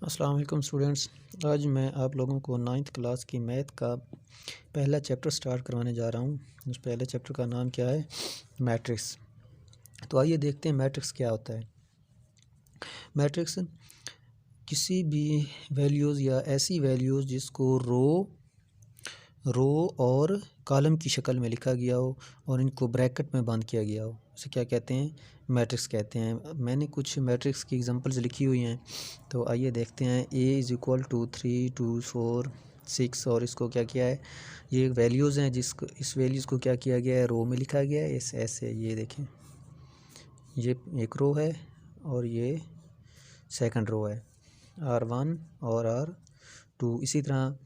अस्सलाम वालेकुम स्टूडेंट्स। आज मैं आप लोगों को 9th क्लास की मैथ का पहला चैप्टर स्टार्ट करवाने जा रहा हूँ। उस पहले चैप्टर का नाम क्या है? मैट्रिक्स। तो आइए देखते हैं मैट्रिक्स क्या होता है। मैट्रिक्स किसी भी वैल्यूज़ या ऐसी वैल्यूज़ जिसको रो और कॉलम की शक्ल में लिखा गया हो और इनको ब्रैकेट में बंद किया गया हो, उसे क्या कहते हैं? मैट्रिक्स कहते हैं। मैंने कुछ मैट्रिक्स की एग्जांपल्स लिखी हुई हैं, तो आइए देखते हैं। A = 3 2 4 6 और इसको क्या किया है? ये वैल्यूज़ हैं, जिसको इस वैल्यूज़ को क्या किया गया है? रो में लिखा गया है। इस ऐसे ये देखें, ये एक रो है और ये सेकंड रो है, R1 और R2। इसी तरह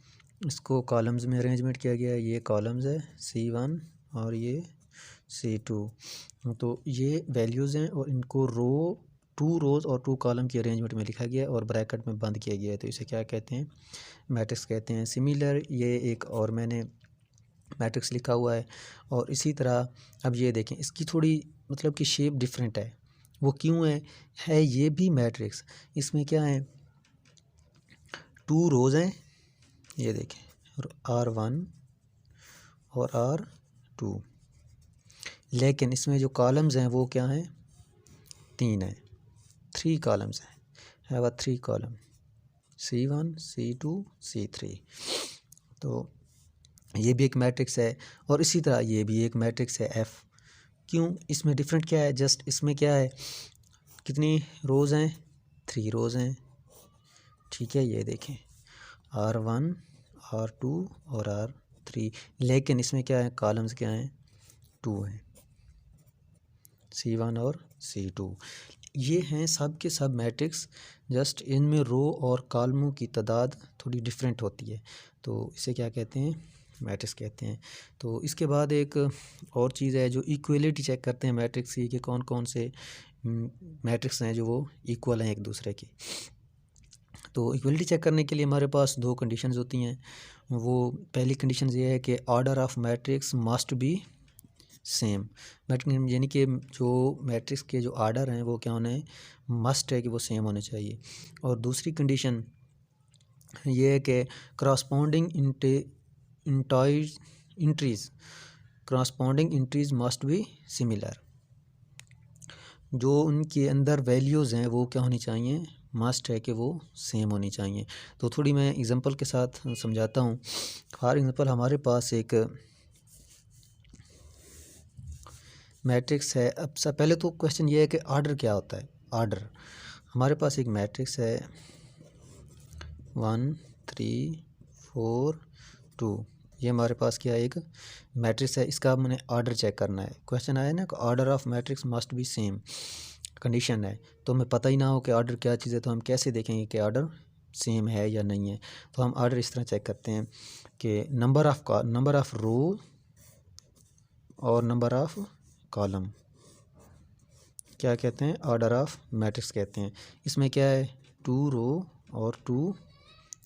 इसको कॉलम्स में अरेंजमेंट किया गया है। ये कॉलम्स है C1 और ये C2। तो ये वैल्यूज़ हैं और इनको टू रोज़ और टू कॉलम की अरेंजमेंट में लिखा गया है और ब्रैकेट में बंद किया गया है, तो इसे क्या कहते हैं? मैट्रिक्स कहते हैं। सिमिलर ये एक और मैंने मैट्रिक्स लिखा हुआ है। और इसी तरह अब ये देखें, इसकी थोड़ी मतलब कि शेप डिफरेंट है। वो क्यों है ये भी मैट्रिक्स। इसमें क्या है? टू रोज़ हैं, ये देखें, R1 और R2। लेकिन इसमें जो कॉलम्स हैं वो क्या हैं? 3 हैं, 3 कॉलम्स हैं। Have 3 column, C1 C2 C3। तो ये भी एक मैट्रिक्स है और इसी तरह ये भी एक मैट्रिक्स है F। क्यों? इसमें डिफरेंट क्या है? जस्ट इसमें क्या है, कितनी रोज़ हैं? 3 रोज़ हैं, ठीक है। ये देखें, R1 R2 और R3। लेकिन इसमें क्या है? कॉलम्स क्या हैं? 2 हैं, C1 और C2। ये हैं सब के सब मैट्रिक्स, जस्ट इनमें रो और कॉलमों की तादाद थोड़ी डिफरेंट होती है, तो इसे क्या कहते हैं? मैट्रिक्स कहते हैं। तो इसके बाद एक और चीज़ है, जो इक्वलिटी चेक करते हैं मैट्रिक्स की, कि कौन कौन से मैट्रिक्स हैं जो वो इक्वल हैं एक दूसरे के। तो इक्वलिटी चेक करने के लिए हमारे पास 2 कंडीशंस होती हैं। वो पहली कंडीशन ये है कि order of matrix must be same. Matrix यानी कि जो मैट्रिक्स के जो आर्डर हैं वो क्या होने, मस्ट है कि वो सेम होने चाहिए। और दूसरी कंडीशन ये है कि corresponding entries must be similar. जो उनके अंदर वैल्यूज़ हैं वो क्या होनी चाहिए? मस्ट है कि वो सेम होनी चाहिए। तो थोड़ी मैं एग्जांपल के साथ समझाता हूँ। फॉर एग्जांपल हमारे पास एक मैट्रिक्स है। अब सब पहले तो क्वेश्चन ये है कि ऑर्डर क्या होता है? ऑर्डर, हमारे पास एक मैट्रिक्स है 1 3 4 2। ये हमारे पास क्या है? एक मैट्रिक्स है। इसका मैंने ऑर्डर चेक करना है। क्वेश्चन आया ना कि order of matrix must be same, condition है। तो हमें पता ही ना हो कि ऑर्डर क्या चीज़ है, तो हम कैसे देखेंगे कि ऑर्डर सेम है या नहीं है? तो हम ऑर्डर इस तरह चेक करते हैं कि नंबर ऑफ़ रो और नंबर ऑफ़ कॉलम क्या कहते हैं? ऑर्डर ऑफ मैट्रिक्स कहते हैं। इसमें क्या है? 2 रो और 2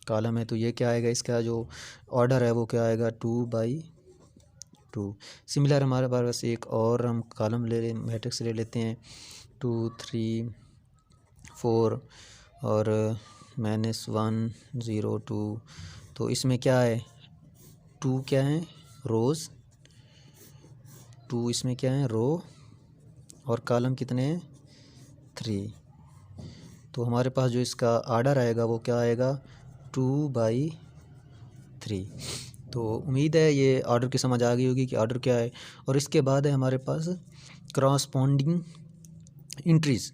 कॉलम है, तो ये क्या आएगा? इसका जो ऑर्डर है वो क्या आएगा? 2/2। सिमिलर हमारे पास एक और हम कॉलम मैट्रिक्स ले लेते हैं 2 3 4 और -1 0 2। तो इसमें क्या है? 2 क्या है? रोज़। 2 इसमें क्या है? रो। और कॉलम कितने हैं? 3। तो हमारे पास जो इसका आर्डर आएगा वो क्या आएगा? 2/3। तो उम्मीद है ये ऑर्डर की समझ आ गई होगी कि ऑर्डर क्या है। और इसके बाद है हमारे पास क्रॉसपॉन्डिंग इंट्रीज़।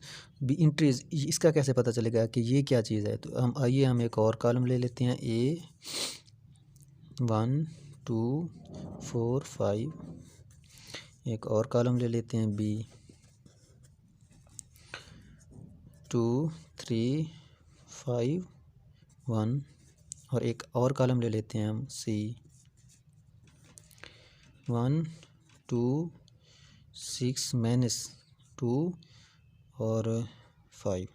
इसका कैसे पता चलेगा कि ये क्या चीज़ है? तो हम एक और कॉलम ले लेते हैं, A 1 2 4 5। एक और कॉलम ले लेते हैं B 2 3 5 1। और एक और कॉलम ले लेते हैं हम C 1 2 6 -2 और 5।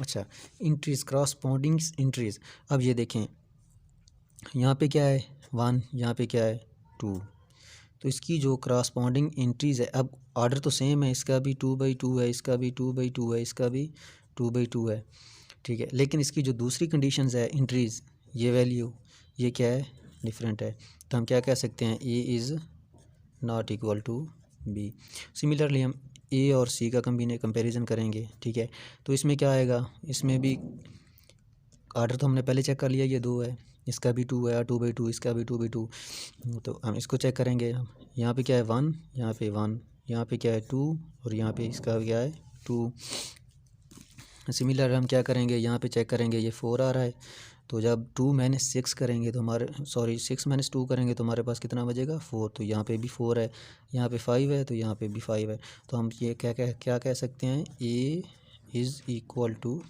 अच्छा, इंट्रीज़, क्रॉसपॉन्डिंग इंट्रीज़। अब ये देखें, यहाँ पे क्या है? 1, यहाँ पे क्या है? 2। तो इसकी जो क्रॉसपॉन्डिंग इंट्रीज़ है, अब ऑर्डर तो सेम है, इसका भी 2/2 है, इसका भी 2/2 है, इसका भी 2/2 है। ठीक है। लेकिन इसकी जो दूसरी कंडीशंस है इंट्रीज, ये वैल्यू ये क्या है, डिफरेंट है, तो हम क्या कह सकते हैं, A is not equal to B. Similarly हम ए और सी का कंपेरिजन करेंगे, ठीक है। तो इसमें क्या आएगा, इसमें भी आर्डर तो हमने पहले चेक कर लिया, ये 2 है, इसका भी 2 है, 2/2, इसका भी 2/2। तो हम इसको चेक करेंगे, यहाँ पे क्या है 1, यहाँ पे 1, यहाँ पे क्या है 2, और यहाँ पे इसका क्या है 2। सिमिलर हम क्या करेंगे, यहाँ पे चेक करेंगे, ये 4 आ रहा है, तो जब 2 - 6 करेंगे तो हमारे 6 - 2 करेंगे तो हमारे पास कितना बचेगा 4। तो यहाँ पे भी 4 है, यहाँ पे 5 है, तो यहाँ पे भी 5 है। तो हम ये क्या कह सकते हैं, ए इज़ इक्वल टू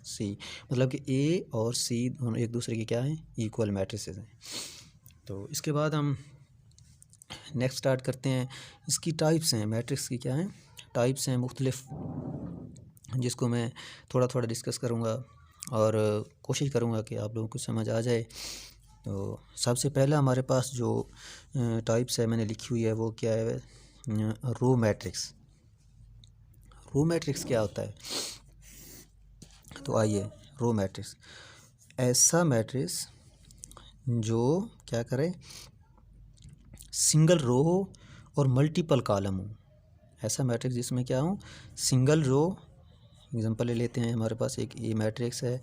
सी, मतलब कि ए और सी दोनों एक दूसरे के क्या हैं, इक्वल मैट्रिसेस हैं। तो इसके बाद हम नेक्स्ट स्टार्ट करते हैं। इसकी टाइप्स हैं, मैट्रिक्स की क्या हैं, टाइप्स हैं मुख्तलिफ, जिसको मैं थोड़ा थोड़ा डिस्कस करूँगा और कोशिश करूँगा कि आप लोगों को समझ आ जाए। तो सबसे पहला हमारे पास जो टाइप्स है मैंने लिखी हुई है, वो क्या है, रो मैट्रिक्स। रो मैट्रिक्स क्या होता है, तो आइए, रो मैट्रिक्स ऐसा मैट्रिक्स जो क्या करे, सिंगल रो हो और मल्टीपल कॉलम हो। ऐसा मैट्रिक्स जिसमें क्या हो, सिंगल रो, एग्जांपल ले लेते हैं, हमारे पास एक ये मैट्रिक्स है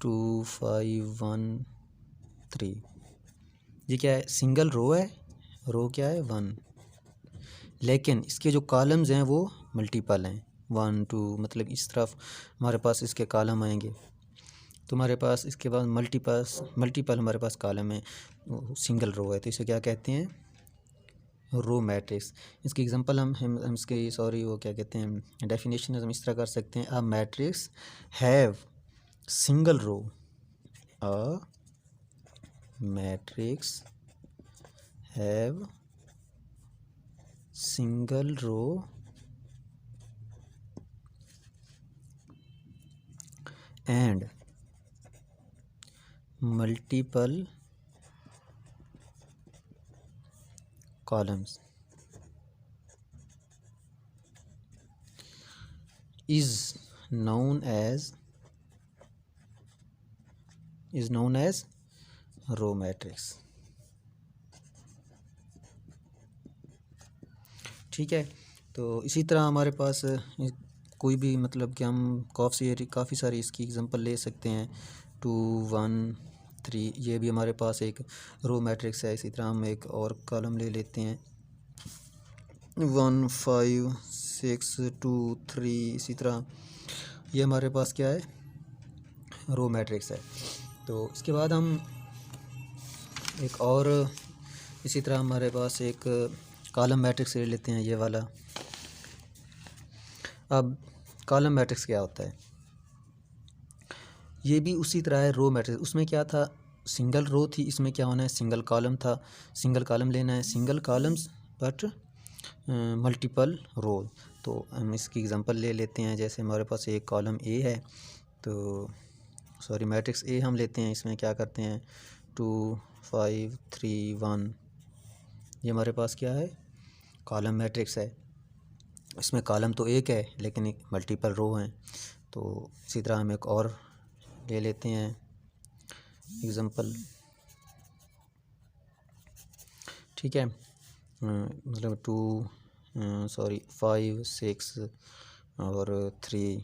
2 5 1 3, ये क्या है, सिंगल रो है, रो क्या है 1, लेकिन इसके जो कॉलम्स हैं वो मल्टीपल हैं, 1 2, मतलब इस तरफ हमारे पास इसके कॉलम आएंगे, तो हमारे पास इसके बाद मल्टीपल हमारे पास कॉलम है, सिंगल रो है, तो इसे क्या कहते हैं, रो मैट्रिक्स। इसकी एग्जांपल हम इसकी वो क्या कहते हैं, डेफिनेशन हम इस तरह कर सकते हैं, a matrix have single row, a matrix have single row and multiple columns is known as row matrix। ठीक है। तो इसी तरह हमारे पास कोई भी, मतलब कि हम काफ़ी सारी इसकी एग्जांपल ले सकते हैं, 2 1 3, ये भी हमारे पास एक रो मैट्रिक्स है। इसी तरह हम एक और कॉलम ले लेते हैं, 1 5 6 2 3, इसी तरह ये हमारे पास क्या है, रो मैट्रिक्स है। तो इसके बाद हम एक और, इसी तरह हमारे पास एक कॉलम मैट्रिक्स ले लेते हैं, ये वाला। अब कॉलम मैट्रिक्स क्या होता है, ये भी उसी तरह है रो मैट्रिक्स। उसमें क्या था, सिंगल रो थी, इसमें क्या होना है, सिंगल कॉलम था, सिंगल कॉलम लेना है, सिंगल कॉलम्स बट मल्टीपल रो। तो हम इसकी एग्जांपल ले लेते हैं, जैसे हमारे पास एक कॉलम ए है, तो मैट्रिक्स ए हम लेते हैं, इसमें क्या करते हैं, 2 5 3 1, ये हमारे पास क्या है, कॉलम मैट्रिक्स है। इसमें कॉलम तो एक है लेकिन एक मल्टीपल रो हैं। तो इसी तरह हम एक और ले लेते हैं एग्जांपल, ठीक है, मतलब 5 6 और 3,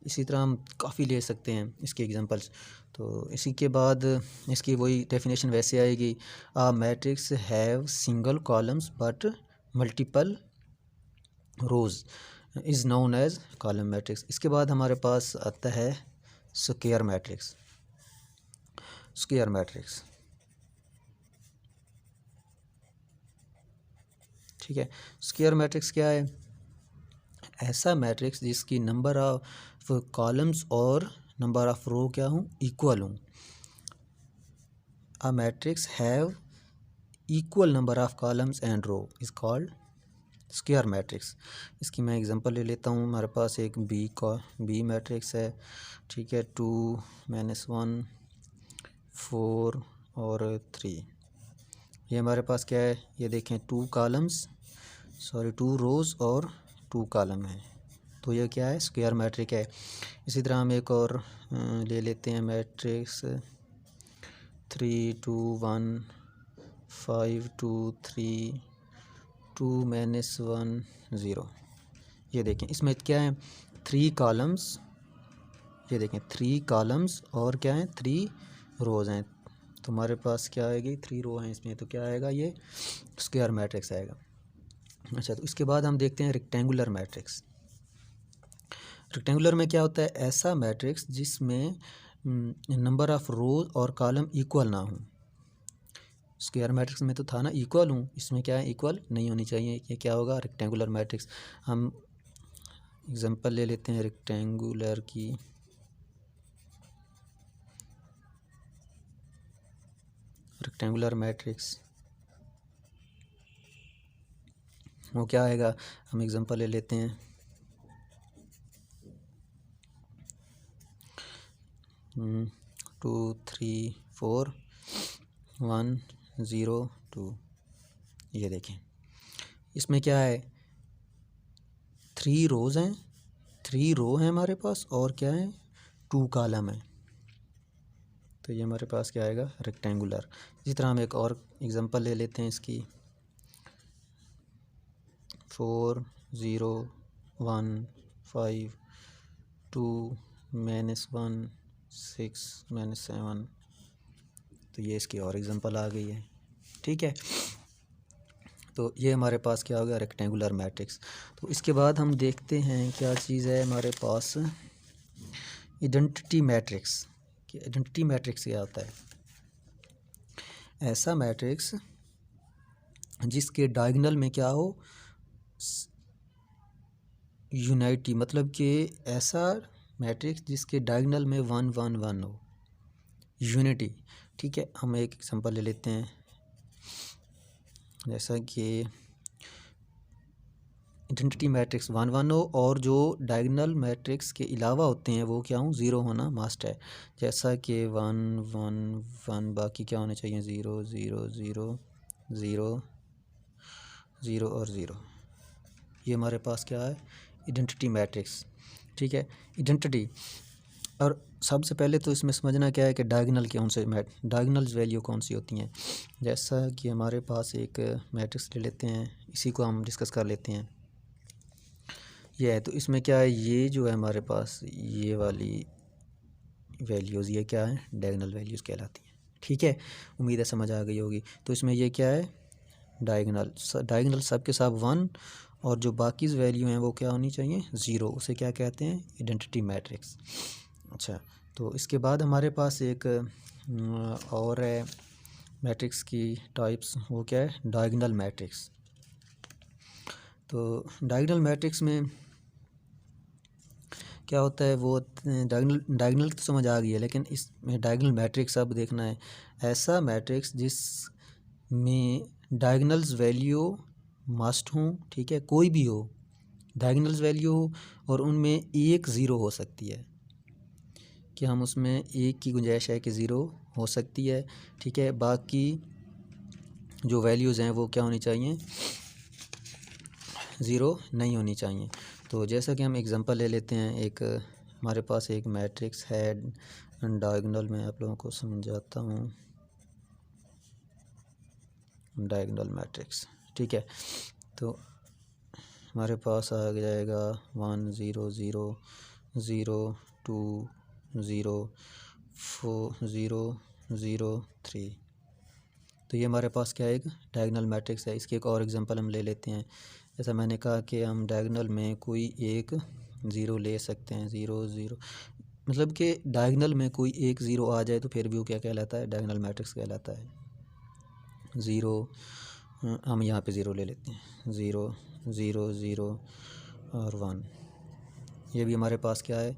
इसी तरह हम काफ़ी ले सकते हैं इसके एग्जांपल्स। तो इसी के बाद इसकी वही डेफिनेशन वैसे आएगी, a matrix have single columns but multiple rows is known as column matrix. इसके बाद हमारे पास आता है स्क्वायर मैट्रिक्स। स्क्वायर मैट्रिक्स, ठीक है। स्क्वायर मैट्रिक्स क्या है, ऐसा मैट्रिक्स जिसकी नंबर ऑफ कॉलम्स और नंबर ऑफ रो क्या हों, इक्वल हों। A matrix have equal number of columns and row is called square matrix. इसकी मैं एग्जांपल ले लेता हूँ, हमारे पास एक बी मैट्रिक्स है, ठीक है, 2 -1 4 और 3, ये हमारे पास क्या है, ये देखें 2 रोज़ और 2 कॉलम हैं। तो ये क्या है, स्क्वायर मैट्रिक है। इसी तरह हम एक और ले लेते हैं मैट्रिक्स 3 2 1 5 2 3 2 -1 0। ये देखें इसमें क्या है, 3 कॉलम्स, ये देखें 3 कॉलम्स और क्या है 3 रोज़ हैं। तो हमारे पास क्या आएगी, 3 रो हैं इसमें, तो क्या आएगा, ये स्क्वायर मैट्रिक्स आएगा। अच्छा, तो इसके बाद हम देखते हैं रेक्टेंगुलर मैट्रिक्स। रेक्टेंगुलर में क्या होता है, ऐसा मैट्रिक्स जिसमें नंबर ऑफ़ रोज और कॉलम इक्वल ना हो। स्क्वायर मैट्रिक्स में तो था ना इक्वल हूँ, इसमें क्या है, इक्वल नहीं होनी चाहिए। ये क्या होगा, रेक्टेंगुलर मैट्रिक्स। हम एग्जांपल ले लेते हैं रेक्टेंगुलर की। रेक्टेंगुलर मैट्रिक्स वो क्या आएगा, हम एग्जांपल ले लेते हैं 2 3 4 1 0 2। ये देखें इसमें क्या है, 3 रोज़ हैं, 3 रो हैं हमारे पास, और क्या है 2 कॉलम है। तो ये हमारे पास क्या आएगा, रेक्टेंगुलर। इसी तरह हम एक और एग्जांपल ले लेते हैं इसकी 4 0 1 5 2 -1 6 -7। तो ये इसकी और एग्जांपल आ गई है, ठीक है। तो ये हमारे पास क्या होगा, रेक्टेंगुलर मैट्रिक्स। तो इसके बाद हम देखते हैं क्या चीज़ है हमारे पास, आइडेंटिटी मैट्रिक्स। कि आइडेंटिटी मैट्रिक्स क्या होता है, ऐसा मैट्रिक्स जिसके डायगोनल में क्या हो, यूनिटी, मतलब कि ऐसा मैट्रिक्स जिसके डायगोनल में 1 1 1 हो, यूनिटी। ठीक है, हम एक एग्जांपल ले लेते हैं, जैसा कि आइडेंटिटी मैट्रिक्स 1 1 हो और जो डायगोनल मैट्रिक्स के अलावा होते हैं वो क्या हो, 0 होना मस्ट है। जैसा कि 1 1 1, बाकी क्या होने चाहिए, 0 0 0 0 0 और 0। ये हमारे पास क्या है, आइडेंटिटी मैट्रिक्स। ठीक है, आइडेंटिटी। और सबसे पहले तो इसमें समझना क्या है कि डायगोनल कौन से डायगोनल वैल्यू कौन सी होती हैं। जैसा कि हमारे पास एक मैट्रिक्स ले लेते हैं, इसी को हम डिस्कस कर लेते हैं। ये है, तो इसमें क्या है, ये जो है हमारे पास ये वाली वैल्यूज़, ये क्या है, डायगोनल वैल्यूज़ कहलाती हैं। ठीक है, उम्मीद है समझ आ गई होगी। तो इसमें ये क्या है, डायगोनल सब के सब 1, और जो बाकी वैल्यू हैं वो क्या होनी चाहिए, 0। उसे क्या कहते हैं, आइडेंटिटी मैट्रिक्स। अच्छा, तो इसके बाद हमारे पास एक और है मैट्रिक्स की टाइप्स, वो क्या है, डायगोनल मैट्रिक्स। तो डायगोनल मैट्रिक्स में क्या होता है, वो डायगोनल तो समझ आ गई है, लेकिन इसमें डायगोनल मैट्रिक्स अब देखना है, ऐसा मैट्रिक्स जिसमें डायगोनल्स वैल्यू मस्ट हों। ठीक है, कोई भी हो, डायगोनल्स वैल्यू हो और उनमें एक 0 हो सकती है, कि हम उसमें एक की गुंजाइश है कि 0 हो सकती है। ठीक है, बाकी जो वैल्यूज़ हैं वो क्या होनी चाहिए, 0 नहीं होनी चाहिए। तो जैसा कि हम एग्जांपल ले लेते हैं, एक हमारे पास एक मैट्रिक्स है डायगोनल, में आप लोगों को समझाता हूँ डायगोनल मैट्रिक्स। ठीक है, तो हमारे पास आ जाएगा 1 0 0 0 2 0 4 0 0 3। तो ये हमारे पास क्या है, एक डायगोनल मैट्रिक्स है। इसके एक और एग्जांपल हम ले लेते हैं। जैसा मैंने कहा कि हम डायगोनल में कोई एक 0 ले सकते हैं, 0 0, मतलब कि डायगोनल में कोई एक 0 आ जाए तो फिर भी वो क्या कहलाता है, डायगोनल मैट्रिक्स कहलाता है। 0, हम यहाँ पे 0 ले लेते हैं, 0 0 0 और 1। ये भी हमारे पास क्या है,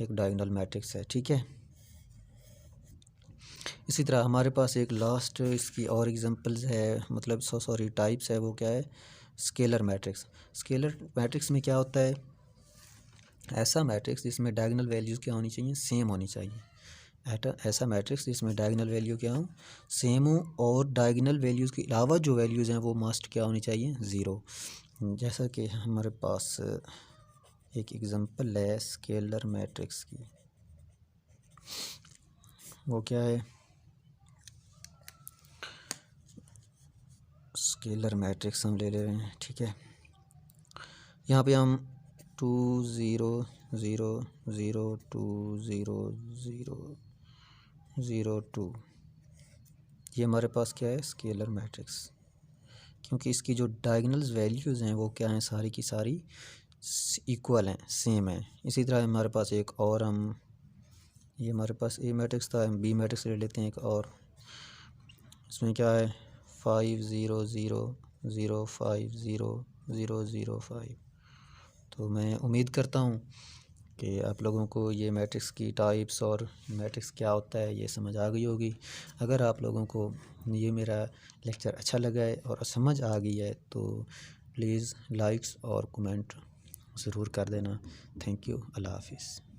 एक डायगोनल मैट्रिक्स है। ठीक है, इसी तरह हमारे पास एक लास्ट इसकी और एग्जांपल्स है, मतलब सॉरी टाइप्स है, वो क्या है, स्केलर मैट्रिक्स। स्केलर मैट्रिक्स में क्या होता है, ऐसा मैट्रिक्स जिसमें डायगोनल वैल्यूज़ क्या होनी चाहिए, सेम होनी चाहिए। ऐसा मैट्रिक्स जिसमें डायगोनल वैल्यू क्या हो, सेम हो, और डायगोनल वैल्यूज़ के अलावा जो वैल्यूज़ हैं वो मस्ट क्या होनी चाहिए, 0। जैसा कि हमारे पास एक एग्जांपल है स्केलर मैट्रिक्स की। वो क्या है? स्केलर मैट्रिक्स हम ले रहे हैं, ठीक है। यहाँ पे हम 2 0 0 0 2 0 0 0 2, ये हमारे पास क्या है? Scalar matrix. क्योंकि इसकी जो डायगोनल्स वैल्यूज़ हैं वो क्या हैं? सारी की सारी इक्वल हैं, सेम हैं। इसी तरह हमारे पास एक और ये हमारे पास ए मैट्रिक्स था, हम बी मैट्रिक्स ले लेते हैं एक और। इसमें क्या है? 5 0 0 0 5 0 0 0 5। तो मैं उम्मीद करता हूँ कि आप लोगों को ये मैट्रिक्स की टाइप्स और मैट्रिक्स क्या होता है ये समझ आ गई होगी। अगर आप लोगों को ये मेरा लेक्चर अच्छा लगा है और समझ आ गई है तो प्लीज़ लाइक्स और कमेंट ज़रूर कर देना। Thank you. अल्लाह हाफिज़।